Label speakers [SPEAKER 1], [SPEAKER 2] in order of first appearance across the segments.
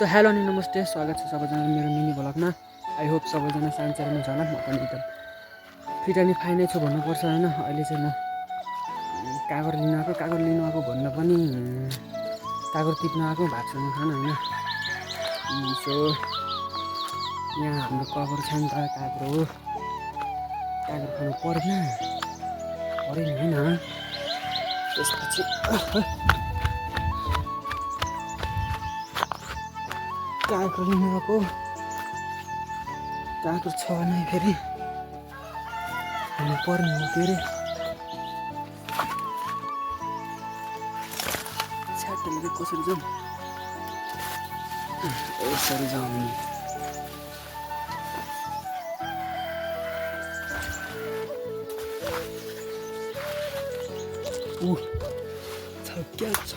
[SPEAKER 1] So hello अनि नमस्ते, स्वागत छ सबैजना मेरो मिनी ब्लगमा। आई होप सबैजना सानसानो छ होला। म पनि एकदम फिट अनि फाइनै छु भन्नुपर्छ होइन। अहिले चाहिँ म कागज लिनु आएको भन्दा पनि कागज टिप्न आएको, भातसँग खान होइन। सो यहाँ हाम्रो कबर छ नि त, काँक्रो हो। काँक्रो खानु परेन होइन। त्यसपछि काँक्रो लिनु आएको। काँक्रो छ भने फेरि खानु पर्ने हो के अरे। छ्याटले कसरी जाउँ, यसरी जाउँ। क्या छ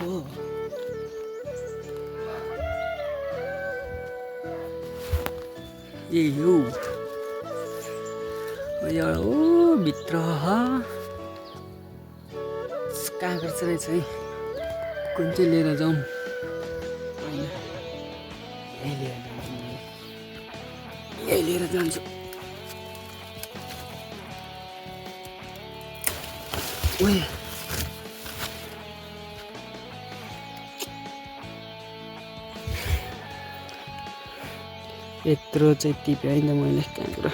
[SPEAKER 1] ए हो भित्र काँक्रो चाहिँ रहेछ है। कुन चाहिँ लिएर जाउँ, यही लिएर जान्छु। यत्रो चाहिँ टिपेँ होइन त मैले काँक्रो।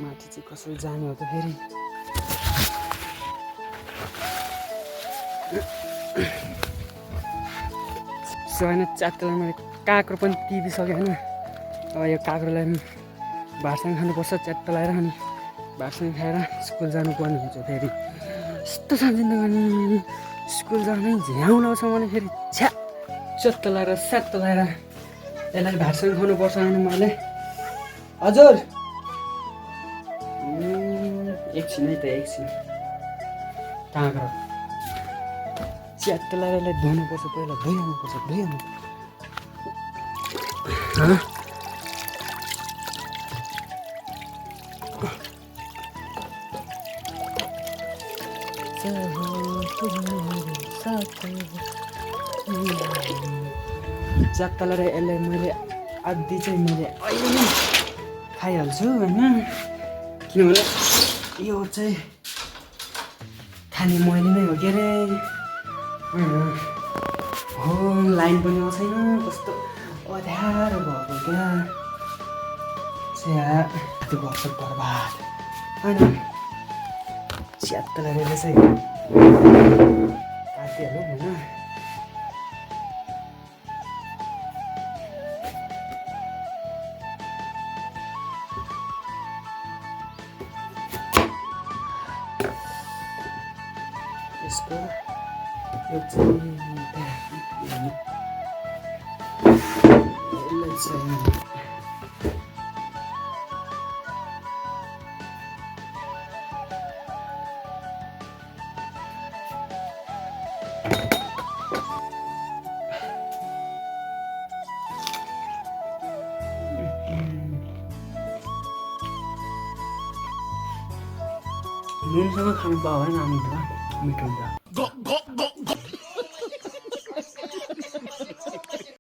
[SPEAKER 1] माथि चाहिँ कसरी जाने हो त फेरि। सो होइन, च्यात्तलाई मैले काँक्रो पनि टिपिसकेँ होइन। अब यो काँक्रोलाई भातसँग खानुपर्छ च्यात्त लगाएर, अनि भातसँग खाएर स्कुल जानुपर्ने हुन्छ फेरि। यस्तो छ जिन्दगी, स्कुल जानै झ्याउ लाउँछ भने फेरि छ्या च्यात्त लगाएर स्यात्त लगाएर यसलाई भातसँग खानुपर्छ होइन मैले। हजुर एकछिन है त, एकछिन। काँक्रो च्यात्त लगाएर यसलाई धुनुपर्छ, पहिला धोइहाल्नुपर्छ। च्यात्त लगाएर यसलाई मैले आधी चाहिँ मैले अहिले नै खाइहाल्छु होइन। किनभने यो चाहिँ खाने मैले नै हो के अरे। हो लाइन पनि आउँछ छैन, कस्तो अँध्यारो भएको क्या। त्यो गर्छ बर्बाद होइन। च्यात्त गरेर चाहिँ काटिहाल्नु होइन। यसको यो चाहिँ यसलाई चाहिँ नुनसँग खानु पायो भने राम्रो मिठो हुन्छ।